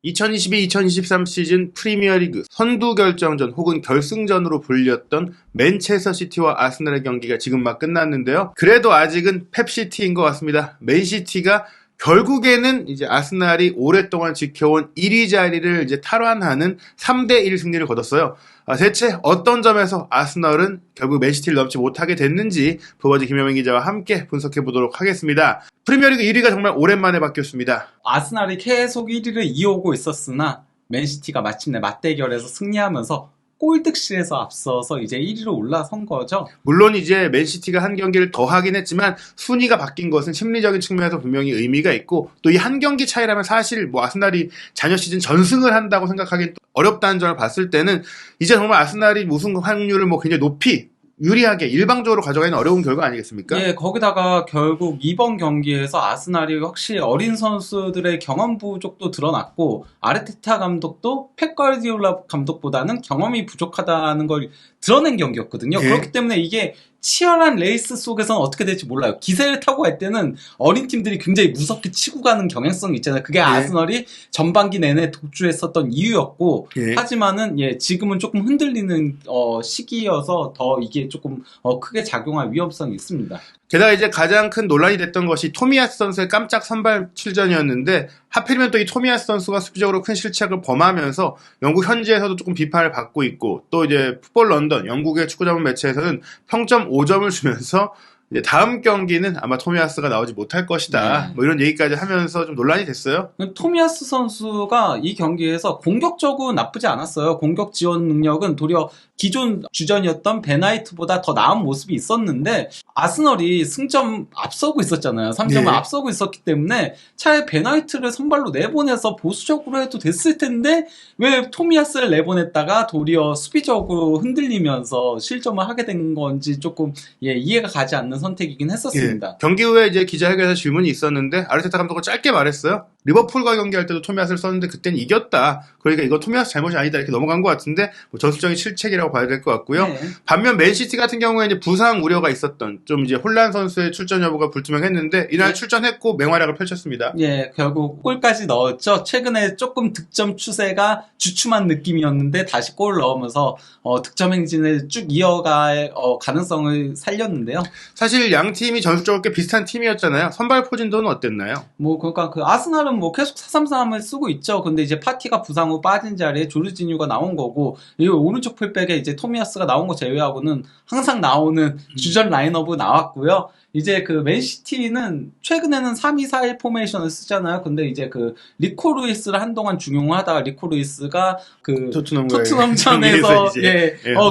2022-2023 시즌 프리미어리그 선두 결정전 혹은 결승전으로 불렸던 맨체스터 시티와 아스날의 경기가 지금 막 끝났는데요. 그래도 아직은 펩시티인 것 같습니다. 맨시티가 결국에는 이제 아스날이 오랫동안 지켜온 1위 자리를 이제 탈환하는 3대1 승리를 거뒀어요. 대체 어떤 점에서 아스날은 결국 맨시티를 넘지 못하게 됐는지 부버즈 김효민 기자와 함께 분석해 보도록 하겠습니다. 프리미어리그 1위가 정말 오랜만에 바뀌었습니다. 아스날이 계속 1위를 이어오고 있었으나 맨시티가 마침내 맞대결에서 승리하면서 골득실에서 앞서서 이제 1위로 올라선 거죠. 물론 이제 맨시티가 한 경기를 더 하긴 했지만 순위가 바뀐 것은 심리적인 측면에서 분명히 의미가 있고 또 이 한 경기 차이라면 사실 뭐 아스날이 잔여 시즌 전승을 한다고 생각하기는 어렵다는 점을 봤을 때는 이제 정말 아스날이 우승 확률을 뭐 굉장히 높이 유리하게 일방적으로 가져가기는 어려운 결과 아니겠습니까? 예, 거기다가 결국 이번 경기에서 아스날이 확실히 어린 선수들의 경험 부족도 드러났고 아르테타 감독도 펩 가르디올라 감독보다는 경험이 부족하다는 걸 드러낸 경기였거든요. 예. 그렇기 때문에 이게 치열한 레이스 속에서는 어떻게 될지 몰라요. 기세를 타고 갈 때는 어린 팀들이 굉장히 무섭게 치고 가는 경향성이 있잖아요. 그게 아스널이 전반기 내내 독주했었던 이유였고 하지만은 지금은 조금 흔들리는 시기여서 더 이게 조금 크게 작용할 위험성이 있습니다. 게다가 이제 가장 큰 논란이 됐던 것이 토미야스 선수의 깜짝 선발 출전이었는데 하필이면 또 이 토미야스 선수가 수비적으로 큰 실책을 범하면서 영국 현지에서도 조금 비판을 받고 있고 또 이제 풋볼 런던 영국의 축구 전문 매체에서는 평점 5점을 주면서 이제 다음 경기는 아마 토미야스가 나오지 못할 것이다. 뭐 이런 얘기까지 하면서 좀 논란이 됐어요. 토미야스 선수가 이 경기에서 공격적으로 나쁘지 않았어요. 공격 지원 능력은 도리어 기존 주전이었던 베나이트보다 더 나은 모습이 있었는데 아스널이 승점 앞서고 있었잖아요. 3점을 앞서고 있었기 때문에 차라리 베나이트를 선발로 내보내서 보수적으로 해도 됐을 텐데 왜 토미야스를 내보냈다가 도리어 수비적으로 흔들리면서 실점을 하게 된 건지 조금 이해가 가지 않는 선택이긴 했었습니다. 경기 후에 이제 기자회견에서 질문이 있었는데 아르테타 감독은 짧게 말했어요. 리버풀과 경기할 때도 토미야스를 썼는데 그때는 이겼다. 그러니까 이거 토미야스 잘못이 아니다 이렇게 넘어간 것 같은데 뭐 전술적인 실책이라고 봐야 될 것 같고요. 반면 맨시티 같은 경우에 이제 부상 우려가 있었던 좀 이제 홀란 선수의 출전 여부가 불투명했는데 이날 출전했고 맹활약을 펼쳤습니다. 결국 골까지 넣었죠. 최근에 조금 득점 추세가 주춤한 느낌이었는데 다시 골을 넣으면서 득점 행진을 쭉 이어갈 가능성을 살렸는데요. 사실 양 팀이 전술적으로 꽤 비슷한 팀이었잖아요. 선발 포진도는 어땠나요? 그러니까 그 아스날은 계속 4-3-3을 쓰고 있죠. 근데 이제 파티가 부상 후 빠진 자리에 조르지뉴가 나온 거고, 이 오른쪽 풀백에 이제 토미야스가 나온 거 제외하고는 항상 나오는 주전 라인업이 나왔고요. 이제 그 맨시티는 최근에는 3-2-4-1 포메이션을 쓰잖아요. 근데 이제 그 리코 루이스를 한동안 중용하다가 리코 루이스가 그 토트넘전에서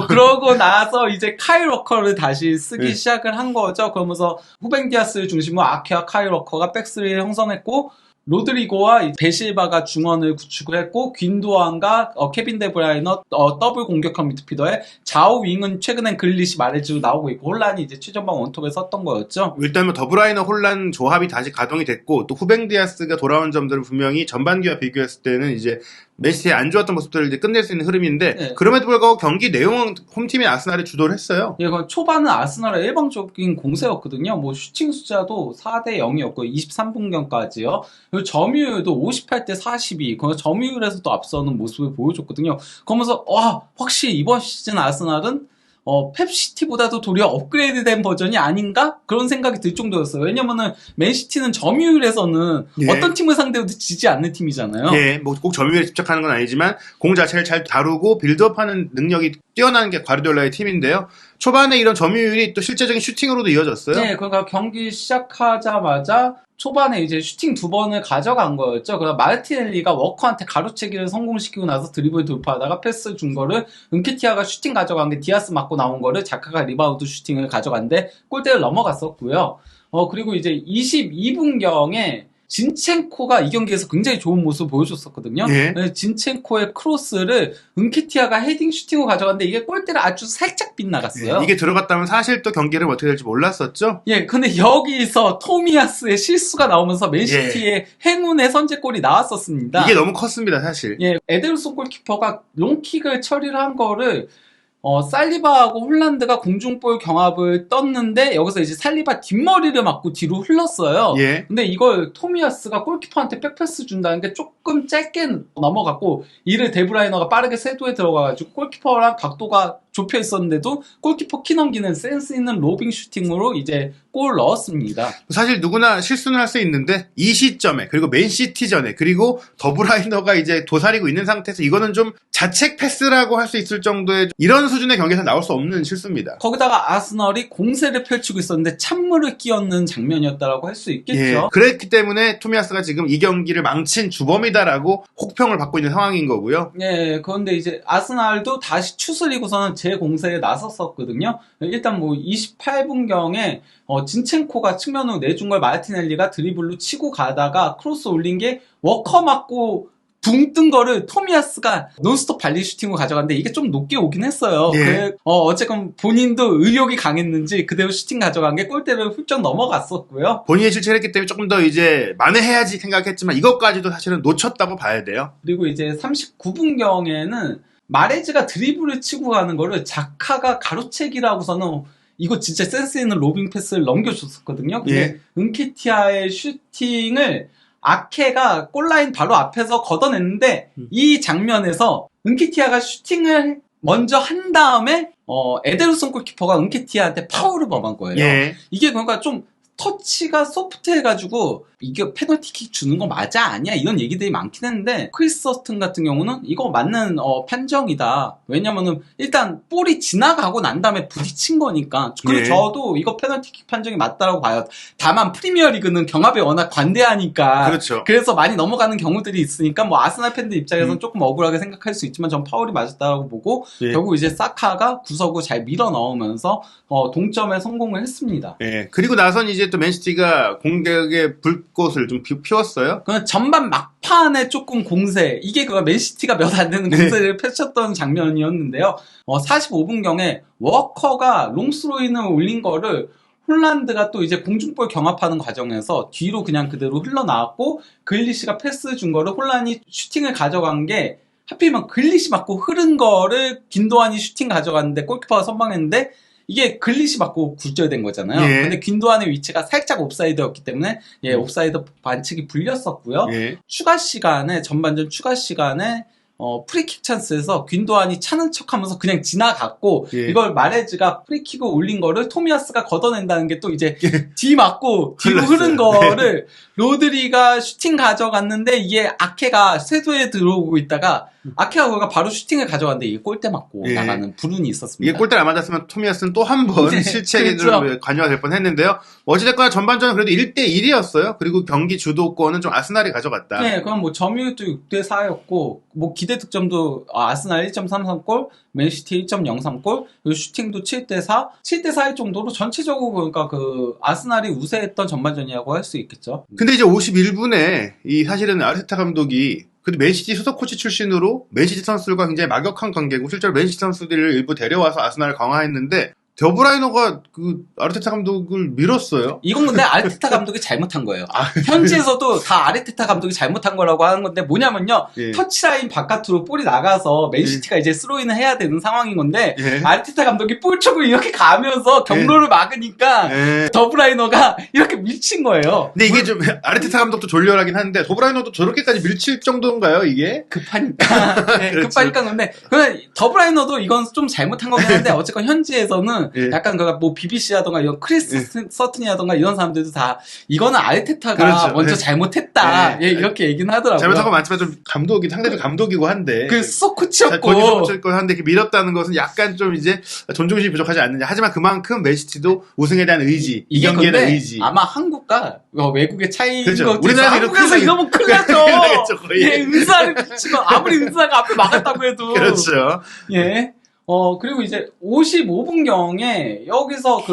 그러고 나서 이제 카일 워커를 다시 쓰기 시작을 한 거죠. 그러면서 후벤 디아스를 중심으로 아케와 카일 워커가 백스리를 형성했고 로드리고와 베실바가 중원을 구축을 했고 귄도안과 케빈 데브라이너 더블 공격형 미드필더에 좌우 윙은 최근엔 글리시 마레즈로 나오고 있고 혼란이 이제 최전방 원톱에 섰던 거였죠. 일단 뭐 더브라이너 혼란 조합이 다시 가동이 됐고 또 후벤 디아스가 돌아온 점들은 분명히 전반기와 비교했을 때는 이제 맨시티의 안 좋았던 모습들을 이제 끝낼 수 있는 흐름인데 그럼에도 불구하고 경기 내용은 홈팀인 아스날이 주도를 했어요. 초반은 아스날의 일방적인 공세였거든요. 슈팅 숫자도 4대 0이었고 23분경까지요. 그리고 점유율도 58대 42. 점유율에서도 앞서는 모습을 보여줬거든요. 그러면서 확실히 이번 시즌 아스날은 펩시티보다도 도리어 업그레이드된 버전이 아닌가? 그런 생각이 들 정도였어요. 왜냐면은 맨시티는 점유율에서는 어떤 팀을 상대로도 지지 않는 팀이잖아요. 뭐 꼭 점유율에 집착하는 건 아니지만 공 자체를 잘 다루고 빌드업하는 능력이 뛰어난 게 과르디올라의 팀인데요. 초반에 이런 점유율이 또 실제적인 슈팅으로도 이어졌어요. 그러니까 경기 시작하자마자 초반에 이제 슈팅 2번을 가져간 거였죠. 그래서 마르티넬리가 워커한테 가로채기를 성공시키고 나서 드리블 돌파하다가 패스 준 거를 은케티아가 슈팅 가져간 게 디아스 맞고 나온 거를 자카가 리바우드 슈팅을 가져갔는데 골대를 넘어갔었고요. 그리고 이제 22분경에 진첸코가 이 경기에서 굉장히 좋은 모습을 보여줬었거든요. 진첸코의 크로스를 은케티아가 헤딩 슈팅으로 가져갔는데 이게 골대를 아주 살짝 빗나갔어요. 이게 들어갔다면 사실 또 경기를 어떻게 될지 몰랐었죠. 근데 여기서 토미야스의 실수가 나오면서 맨시티의 행운의 선제골이 나왔었습니다. 이게 너무 컸습니다, 사실. 에데르손 골키퍼가 롱킥을 처리를 한 거를 살리바하고 홀란드가 공중볼 경합을 떴는데 여기서 이제 살리바 뒷머리를 맞고 뒤로 흘렀어요. 예. 근데 이걸 토미야스가 골키퍼한테 백패스 준다는 게 조금 짧게 넘어갔고 이를 데브라이너가 빠르게 세도에 들어가가지고 골키퍼랑 각도가 좁혀 있었는데도 골키퍼 키 넘기는 센스 있는 로빙 슈팅으로 이제 골 넣었습니다. 사실 누구나 실수는 할 수 있는데 이 시점에 그리고 맨시티전에 그리고 더브라이너가 이제 도사리고 있는 상태에서 이거는 좀 자책 패스라고 할 수 있을 정도의 이런 수준의 경기에서 나올 수 없는 실수입니다. 거기다가 아스널이 공세를 펼치고 있었는데 찬물을 끼얹는 장면이었다라고 할 수 있겠죠. 예, 그랬기 때문에 토미야스가 지금 이 경기를 망친 주범이다라고 혹평을 받고 있는 상황인 거고요. 예, 그런데 이제 아스날도 다시 추스리고서는 재공세에 나섰었거든요. 일단 뭐 28분경에 진첸코가 측면으로 내준 걸 마르티넬리가 드리블로 치고 가다가 크로스 올린 게 워커 맞고 붕 뜬 거를 토미야스가 논스톱 발리 슈팅으로 가져갔는데 이게 좀 높게 오긴 했어요. 예. 어쨌건 본인도 의욕이 강했는지 그대로 슈팅 가져간 게 골대를 훌쩍 넘어갔었고요. 본인이 실책을 했기 때문에 조금 더 이제 만회해야지 생각했지만 이것까지도 사실은 놓쳤다고 봐야 돼요. 그리고 이제 39분경에는 마레즈가 드리블을 치고 가는 거를 자카가 가로채기라고서는 이거 진짜 센스 있는 로빙 패스를 넘겨줬었거든요. 근데 예. 은케티아의 슈팅을 아케가 골라인 바로 앞에서 걷어냈는데 이 장면에서 은케티아가 슈팅을 먼저 한 다음에 에데르손 골키퍼가 은케티아한테 파울을 범한 거예요. 예. 이게 그러니까 좀 터치가 소프트해가지고 이게 페널티킥 주는 거 맞아 아니야 이런 얘기들이 많긴 했는데 크리스 서튼 같은 경우는 이거 맞는 판정이다. 왜냐면은 일단 볼이 지나가고 난 다음에 부딪힌 거니까. 그리고 예. 저도 이거 페널티킥 판정이 맞다라고 봐요. 다만 프리미어리그는 경합에 워낙 관대하니까 그렇죠. 그래서 많이 넘어가는 경우들이 있으니까 뭐 아스날 팬들 입장에서는 조금 억울하게 생각할 수 있지만 전 파울이 맞았다고 보고 예. 결국 이제 사카가 구석으로 잘 밀어 넣으면서 동점에 성공을 했습니다. 예. 그리고 나선 이제 또 맨시티가 공격의 불꽃을 좀 피웠어요. 그 전반 막판에 조금 공세, 이게 그 맨시티가 몇 안 되는 공세를 펼쳤던 장면이었는데요. 45분경에 워커가 롱스로인을 올린 거를 홀란드가 또 이제 공중볼 경합하는 과정에서 뒤로 그냥 그대로 흘러나왔고 글리시가 패스 준 거를 홀란이 슈팅을 가져간 게 하필이면 글리시 맞고 흐른 거를 긴도안이 슈팅 가져갔는데 골키퍼가 선방했는데 이게 글리시 맞고 굴절된 거잖아요. 예. 근데 긴도안의 위치가 살짝 옵사이드였기 때문에 옵사이드 반칙이 불렸었고요. 예. 추가 시간에 전반전 추가 시간에 프리킥 찬스에서 균도안이 차는 척하면서 그냥 지나갔고 예. 이걸 마레즈가 프리킥을 올린 거를 토미야스가 걷어낸다는 게 또 이제 예. 뒤 맞고 뒤로 흘렀어요. 흐른 거를 로드리가 슈팅 가져갔는데 이게 아케가 쇄도에 들어오고 있다가 아케가 그가 바로 슈팅을 가져갔는데 이게 골대 맞고 예. 나가는 불운이 있었습니다. 이게 골대를 안 맞았으면 토미야스는 또 한 번 네, 실책에 그렇죠. 관여가 될 뻔했는데요. 어찌됐거나 전반전은 그래도 1대1이었어요. 그리고 경기 주도권은 좀 아스날이 가져갔다. 네, 그럼 뭐 점유율도 6대4였고 뭐 기대 득점도 아스날 1.33골, 맨시티 1.03골, 그리고 슈팅도 7대4, 7대4일 정도로 전체적으로 보니까 그 아스날이 우세했던 전반전이라고 할 수 있겠죠. 근데 이제 51분에 이 사실은 아르테타 감독이 그래도 맨시티 소속 코치 출신으로 맨시티 선수들과 굉장히 막역한 관계고 실제로 맨시티 선수들을 일부 데려와서 아스날을 강화했는데 더브라이너가 그 아르테타 감독을 밀었어요. 이건 근데 아르테타 감독이 잘못한 거예요. 현지에서도 다 아르테타 감독이 잘못한 거라고 하는 건데 뭐냐면요. 예. 터치라인 바깥으로 볼이 나가서 맨시티가 이제 스로인을 해야 되는 상황인 건데 예. 아르테타 감독이 볼 쪽으로 이렇게 가면서 경로를 막으니까 예. 더브라이너가 이렇게 밀친 거예요. 근데 이게 좀 아르테타 감독도 졸렬하긴 한데 더브라이너도 저렇게까지 밀칠 정도인가요 이게? 급하니까. 네, 그렇죠. 급하니까 근데 더브라이너도 이건 좀 잘못한 거긴 한데 어쨌건 현지에서는 예. 약간 뭐 BBC라던가 이런 크리스 서튼이라던가 이런 사람들도 다 이거는 아르테타가 그렇죠. 먼저 예. 잘못했다. 예. 예, 이렇게 얘기는 하더라고요. 잘못한 건 많지만 좀 감독이 상대도 감독이고 한데 그 수석 코치였고. 본인이 선수였고 한데 이렇게 밀었다는 것은 약간 좀 이제 존중심이 부족하지 않느냐. 하지만 그만큼 맨시티도 우승에 대한 의지, 이 이게 경기에 대한 근데 의지. 아마 한국과 외국의 차이인 그렇죠. 것 같아서 우리나라에서 한국에서 큰일 이러면 큰일 나죠. 큰일 나겠죠, 거의. 예, 은사를 비치면 아무리 은사가 앞에 막았다고 해도. 그렇죠. 예. 그리고 이제 55분경에 여기서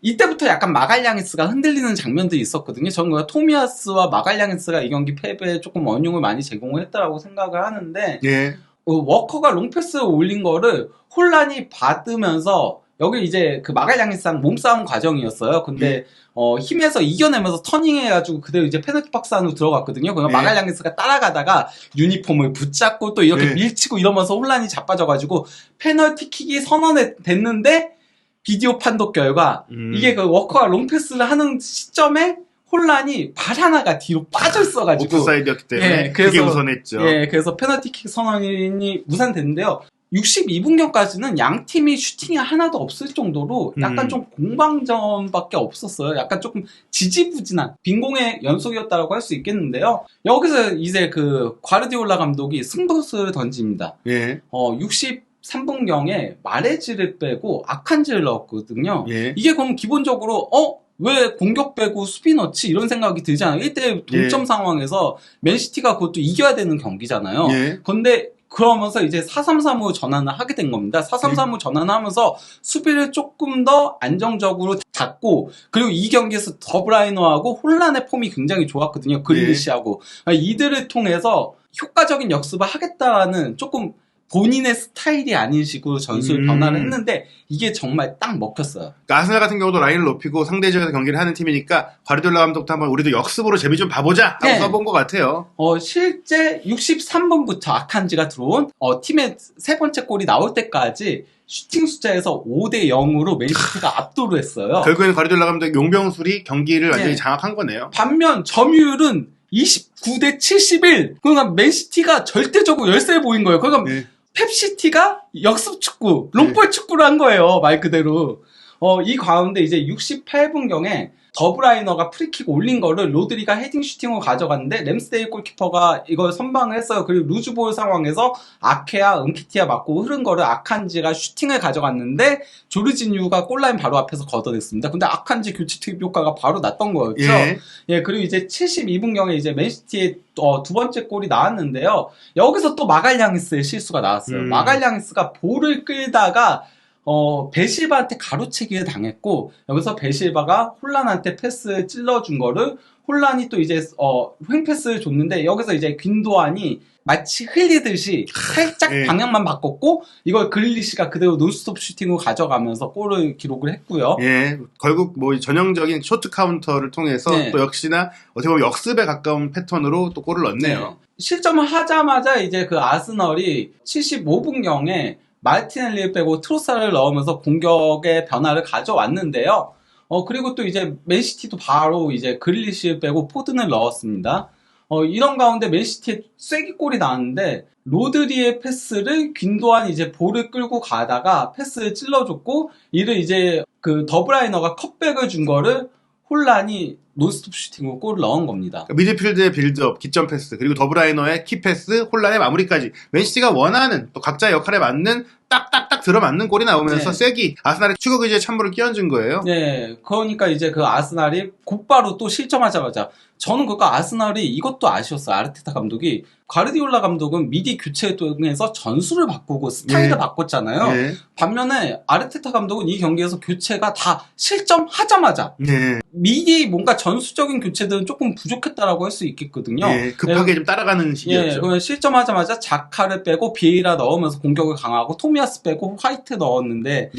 이때부터 약간 마갈량이스가 흔들리는 장면들이 있었거든요. 저는 토미야스와 마갈량이스가 이 경기 패배에 조금 원흉을 많이 제공을 했다라고 생각을 하는데, 예. 워커가 롱패스를 올린 거를 혼란이 받으면서 여기 이제 그 마갈량이스랑 몸싸움 과정이었어요. 근데 힘에서 이겨내면서 터닝해가지고 그대로 이제 페널티 박스 안으로 들어갔거든요. 그러면 마갈량이스가 따라가다가 유니폼을 붙잡고 또 이렇게 밀치고 이러면서 혼란이 자빠져가지고 페널티킥이 선언됐는데 비디오 판독 결과 이게 그 워커가 롱패스를 하는 시점에 혼란이 발 하나가 뒤로 빠져 있어가지고 오프사이드였기 때문에 그래서, 그게 우선했죠. 그래서 페널티킥 선언이 무산됐는데요. 62분경까지는 양 팀이 슈팅이 하나도 없을 정도로 약간 좀 공방전밖에 없었어요. 약간 조금 지지부진한 빈공의 연속이었다고 할 수 있겠는데요. 여기서 이제 그 과르디올라 감독이 승부수를 던집니다. 63분경에 마레즈를 빼고 아칸지를 넣었거든요. 이게 그럼 기본적으로 왜 공격 빼고 수비 넣지? 이런 생각이 들잖아요. 1대1 동점 상황에서 맨시티가 그것도 이겨야 되는 경기잖아요. 근데 그러면서 이제 4-3-3으로 전환을 하게 된 겁니다. 4-3-3으로 전환하면서 수비를 조금 더 안정적으로 잡고, 그리고 이 경기에서 더브라이너하고 혼란의 폼이 굉장히 좋았거든요. 그릴리시하고. 이들을 통해서 효과적인 역습을 하겠다라는 조금 본인의 스타일이 아닌 식으로 전술 변화를 했는데 이게 정말 딱 먹혔어요. 그러니까 아스날 같은 경우도 라인을 높이고 상대 지역에서 경기를 하는 팀이니까 과르디올라 감독도 한번 우리도 역습으로 재미 좀 봐보자 하고 써본 것 같아요. 실제 63분부터 아칸지가 들어온 팀의 세 번째 골이 나올 때까지 슈팅 숫자에서 5-0으로 맨시티가 압도를 했어요. 결국에는 과르디올라 감독의 용병술이 경기를 완전히 장악한 거네요. 반면 점유율은 29-71. 그러니까 맨시티가 절대적으로 열세를 보인 거예요. 그러니까 펩시티가 역습 축구, 롱볼 축구를 한 거예요. 말 그대로. 이 가운데 이제 68분경에 더브라이너가 프리킥 올린 거를 로드리가 헤딩 슈팅으로 가져갔는데 램스데일 골키퍼가 이걸 선방을 했어요. 그리고 루즈볼 상황에서 아케아, 은키티아 맞고 흐른 거를 아칸지가 슈팅을 가져갔는데 조르지뉴가 골라인 바로 앞에서 걷어냈습니다. 근데 아칸지 교체 투입 효과가 바로 났던 거였죠. 그리고 이제 72분경에 이제 맨시티의 두 번째 골이 나왔는데요. 여기서 또 마갈량이스의 실수가 나왔어요. 마갈량이스가 볼을 끌다가 베실바한테 가로채기를 당했고, 여기서 베실바가 혼란한테 패스 찔러준 거를 혼란이 또 이제 횡패스를 줬는데, 여기서 이제 균도안이 마치 흘리듯이 살짝 방향만 바꿨고, 이걸 그릴리시가 그대로 논스톱 슈팅으로 가져가면서 골을 기록을 했고요. 결국 뭐 전형적인 쇼트 카운터를 통해서 또 역시나 어떻게 보면 역습에 가까운 패턴으로 또 골을 넣었네요. 실점을 하자마자 이제 그 아스널이 75분경에 마르티넬리를 빼고 트로사를 넣으면서 공격의 변화를 가져왔는데요. 그리고 또 이제 맨시티도 바로 이제 그릴리시를 빼고 포든을 넣었습니다. 이런 가운데 맨시티의 쐐기골이 나왔는데 로드리의 패스를 균도안이 이제 볼을 끌고 가다가 패스를 찔러줬고, 이를 이제 그 더브라이너가 컷백을 준 거를 혼란이 논스톱 슈팅으로 골을 넣은 겁니다. 미드필드의 빌드업, 기점 패스, 그리고 더브라이너의 키패스, 혼란의 마무리까지 맨시티가 원하는 또 각자의 역할에 맞는 딱딱딱 들어맞는 골이 나오면서 쐐기 아스날의 추격 의지에 찬물을 끼얹은 거예요. 그러니까 이제 그 아스날이 곧바로 또 실점하자마자, 저는 그러니까 아스날이 이것도 아쉬웠어요. 아르테타 감독이 과르디올라 감독은 미디 교체를 통해서 전술을 바꾸고 스타일을 바꿨잖아요. 반면에 아르테타 감독은 이 경기에서 교체가 다 실점하자마자 미디 뭔가 전술적인 교체들은 조금 부족했다라고 할 수 있겠거든요. 급하게 좀 따라가는 시기였죠. 그러면 실점하자마자 자카를 빼고 비에이라 넣으면서 공격을 강하고 토미야스 빼고 화이트 넣었는데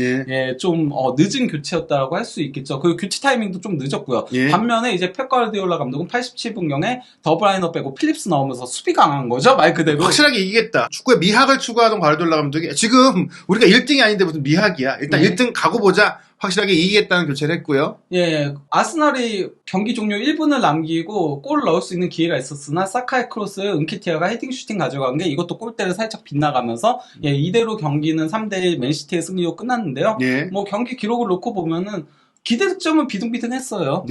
좀 늦은 교체였다라고 할 수 있겠죠. 그리고 교체 타이밍도 좀 늦었고요. 반면에 이제 펩 과르디올라 감독은 87분경에 더브라이너 빼고 필립스 넣으면서 수비 강한 거죠, 말 그대로. 확실하게 이기겠다. 축구의 미학을 추구하던 과르디올라 감독이 지금 우리가 1등이 아닌데 무슨 미학이야. 일단 1등 가고 보자. 확실하게 이기겠다는 교체를 했고요. 아스날이 경기 종료 1분을 남기고 골을 넣을 수 있는 기회가 있었으나 사카의 크로스, 은키티아가 헤딩 슈팅 가져간 게 이것도 골대를 살짝 빗나가면서 이대로 경기는 3대1 맨시티의 승리로 끝났는데요. 뭐 경기 기록을 놓고 보면은 기대 득점은 비등비등했어요.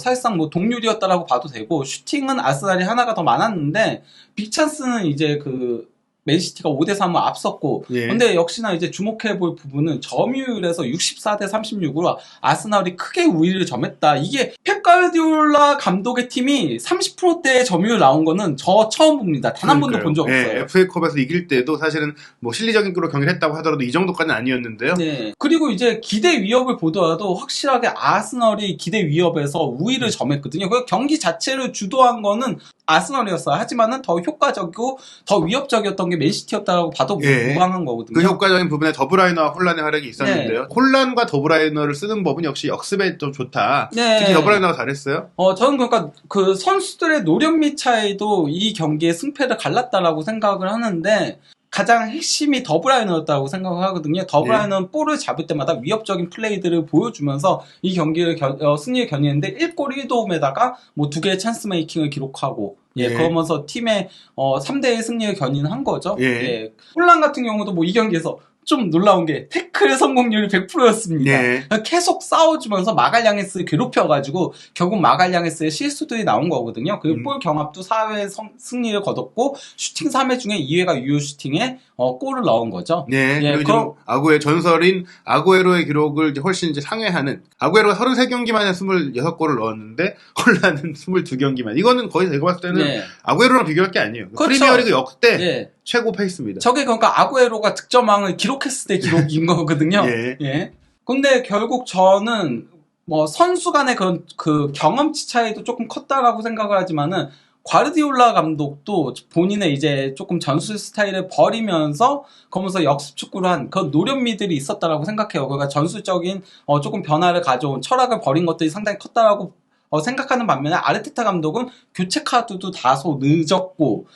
사실상 뭐 동률이었다라고 봐도 되고, 슈팅은 아스날이 하나가 더 많았는데 빅찬스는 이제 그 맨시티가 5-3을 앞섰고, 근데 역시나 이제 주목해볼 부분은 점유율에서 64-36으로 아스날이 크게 우위를 점했다. 이게 펩 가르디올라 감독의 팀이 30%대의 점유율 나온 거는 저 처음 봅니다. 단 한 번도 본 적 없어요. FA컵에서 이길 때도 사실은 뭐 실리적인 으로 경기를 했다고 하더라도 이 정도까지는 아니었는데요. 그리고 이제 기대 위협을 보더라도 확실하게 아스널이 기대 위협에서 우위를 점했거든요. 그 경기 자체를 주도한 거는 아스널이었어요. 하지만은 더 효과적이고 더 위협적이었던 게 맨시티였다고 봐도 예. 무방한 거거든요. 그 효과적인 부분에 더브라이너와 홀란의 활약이 있었는데요. 네. 홀란과 더브라이너를 쓰는 법은 역시 역습에 좀 좋다. 네. 특히 더브라이너가 잘했어요. 저는 그러니까 그 선수들의 노련미 차이도 이 경기의 승패를 갈랐다라고 생각을 하는데 가장 핵심이 더브라이너였다고 생각을 하거든요. 더브라이너는 볼을 잡을 때마다 위협적인 플레이들을 보여주면서 이 경기를 승리에 견인했는데 1골 1도움에다가 뭐 2개의 찬스 메이킹을 기록하고 예. 그러면서 팀의 3대1 승리를 견인한 거죠. 예. 홀란 같은 경우도 뭐 이 경기에서 좀 놀라운 게 태클 성공률이 100%였습니다. 예. 계속 싸워주면서 마갈량에스를 괴롭혀가지고 결국 마갈량에스의 실수들이 나온 거거든요. 그리고 볼 경합도 4회 승리를 거뒀고 슈팅 3회 중에 2회가 유효 슈팅에 골을 넣은 거죠. 네. 그리고 아구의 전설인 아구에로의 기록을 이제 훨씬 이제 상회하는 아구에로가 33경기 만에 26골을 넣었는데 홀란은 22경기만. 이거는 거의 제가 봤을 때는 아구에로랑 비교할 게 아니에요. 그렇죠. 프리미어리그 역대 최고 페이스입니다. 저게 그러니까 아구에로가 득점왕을 기록했을 때 기록인 거거든요. 예. 근데 결국 저는 뭐 선수 간의 그 경험치 차이도 조금 컸다라고 생각을 하지만은 과르디올라 감독도 본인의 이제 조금 전술 스타일을 버리면서 거기서 역습 축구를 한 그런 노련미들이 있었다라고 생각해요. 그러니까 전술적인 조금 변화를 가져온 철학을 버린 것들이 상당히 컸다라고 생각하는 반면에 아르테타 감독은 교체 카드도 다소 늦었고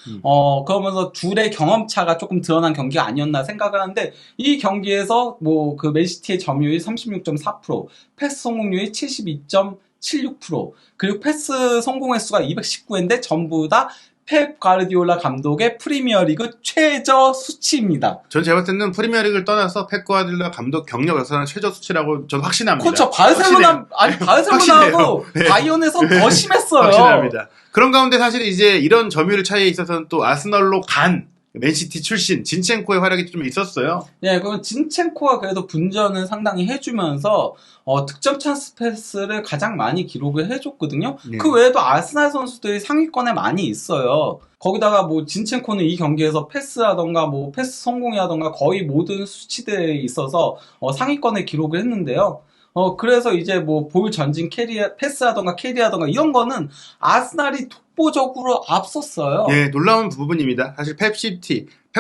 그러면서 둘의 경험차가 조금 드러난 경기가 아니었나 생각을 하는데 이 경기에서 뭐 그 맨시티의 점유율이 36.4%, 패스 성공률이 72.76%, 그리고 패스 성공 횟수가 219회인데 전부 다 펩 과르디올라 감독의 프리미어리그 최저 수치입니다. 전 제가 봤을 때는 프리미어리그를 떠나서 펩 과르디올라 감독 경력 역사상 최저 수치라고 저는 확신합니다. 그렇죠. 바르셀로나하고 바이언에서 더 심했어요. 확신합니다. 그런 가운데 사실 이제 이런 점유율 차이에 있어서는 또 아스널로 간 맨시티 출신 진첸코의 활약이 좀 있었어요. 네, 그럼 진첸코가 그래도 분전을 상당히 해주면서 득점 찬스 패스를 가장 많이 기록을 해줬거든요. 네. 그 외에도 아스날 선수들이 상위권에 많이 있어요. 거기다가 뭐 진첸코는 이 경기에서 패스라던가 뭐 패스 성공이라던가 거의 모든 수치들에 있어서 상위권에 기록을 했는데요. 그래서 이제 뭐 볼 전진 패스라던가 캐리라던가 이런 거는 아스날이 독보적으로 앞섰어요. 예, 놀라운 부분입니다. 사실 펩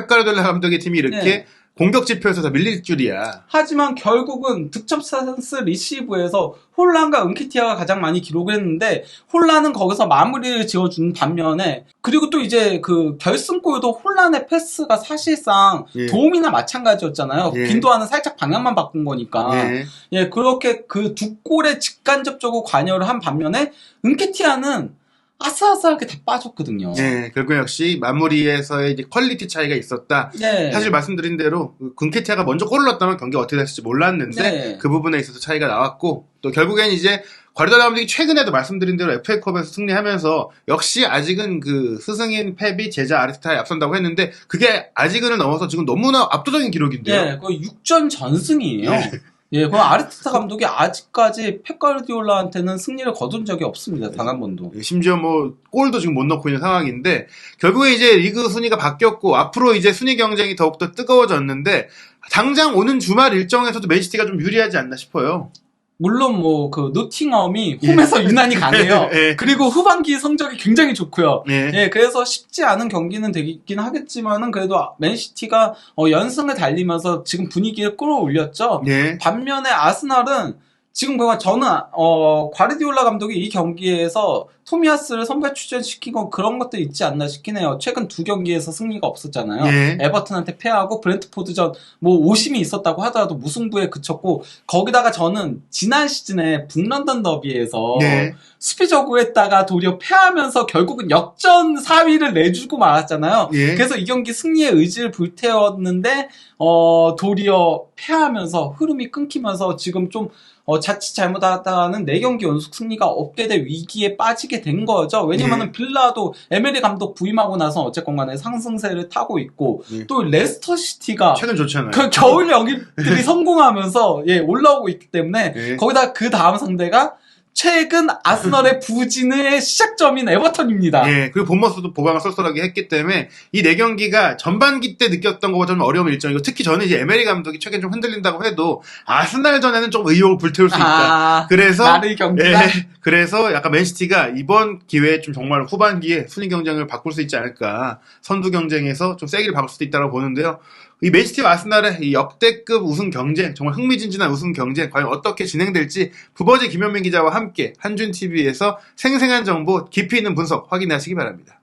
과르디올라 감독의 팀이 이렇게 공격 지표에서 더 밀릴 줄이야. 하지만 결국은 득점 찬스 리시브에서 홀란과 은키티아가 가장 많이 기록을 했는데 홀란은 거기서 마무리를 지어준 반면에 그리고 또 이제 그 결승골도 홀란의 패스가 사실상 도움이나 마찬가지였잖아요. 빈도와는 살짝 방향만 바꾼 거니까. 그렇게 그 두 골에 직간접적으로 관여를 한 반면에 은키티아는 아슬아슬하게 다 빠졌거든요. 네, 결국 역시 마무리에서의 이제 퀄리티 차이가 있었다. 사실 말씀드린 대로 군케티아가 먼저 골을 넣었다면 경기가 어떻게 됐을지 몰랐는데 그 부분에 있어서 차이가 나왔고 또 결국엔 이제 과르디올라 감독이 최근에도 말씀드린 대로 FA컵에서 승리하면서 역시 아직은 그 스승인 펩이 제자 아르테타에 앞선다고 했는데 그게 아직은을 넘어서 지금 너무나 압도적인 기록인데요. 거의 6전 전승이에요. 그럼 아르테타 감독이 아직까지 펩 과르디올라한테는 승리를 거둔 적이 없습니다. 단 한 번도. 심지어 뭐 골도 지금 못 넣고 있는 상황인데 결국에 이제 리그 순위가 바뀌었고 앞으로 이제 순위 경쟁이 더욱더 뜨거워졌는데 당장 오는 주말 일정에서도 맨시티가 좀 유리하지 않나 싶어요. 물론 뭐 그 노팅엄이 홈에서 유난히 강해요. 그리고 후반기 성적이 굉장히 좋고요. 그래서 쉽지 않은 경기는 되긴 하겠지만은 그래도 맨시티가 연승을 달리면서 지금 분위기를 끌어올렸죠. 반면에 아스날은 지금 저는 과르디올라 감독이 이 경기에서 토미야스를 선발 출전시킨 건 그런 것도 있지 않나 싶긴 해요. 최근 2경기에서 승리가 없었잖아요. 에버튼한테 패하고 브렌트포드전 뭐 오심이 있었다고 하더라도 무승부에 그쳤고 거기다가 저는 지난 시즌에 북런던 더비에서 수비적으로 했다가 도리어 패하면서 결국은 역전 4위를 내주고 말았잖아요. 그래서 이 경기 승리의 의지를 불태웠는데 도리어 패하면서 흐름이 끊기면서 지금 좀 자칫 잘못하다가는 4경기 연속 승리가 없게 될 위기에 빠지게 된 거죠. 왜냐면은 빌라도 에메리 감독 부임하고 나서 어쨌건 간에 상승세를 타고 있고 또 레스터 시티가 최근 좋잖아요. 그 겨울 영입들이 성공하면서 올라오고 있기 때문에 거기다 그 다음 상대가 최근 아스널의 부진의 시작점인 에버턴입니다. 예, 그리고 본머스도 보강을 쏠쏠하게 했기 때문에 이 4경기가 전반기 때 느꼈던 것보다 좀 어려운 일정이고 특히 저는 이제 에메리 감독이 최근 좀 흔들린다고 해도 아스날전에는 좀 의욕을 불태울 수 있다. 그래서 나의 경기가 그래서 약간 맨시티가 이번 기회에 좀 정말 후반기에 순위 경쟁을 바꿀 수 있지 않을까. 선두 경쟁에서 좀 세기를 바꿀 수도 있다고 보는데요. 이 맨시티와 아스날의 이 역대급 우승 경쟁, 정말 흥미진진한 우승 경쟁, 과연 어떻게 진행될지 부버지 김현민 기자와 함께 한준TV에서 생생한 정보, 깊이 있는 분석 확인하시기 바랍니다.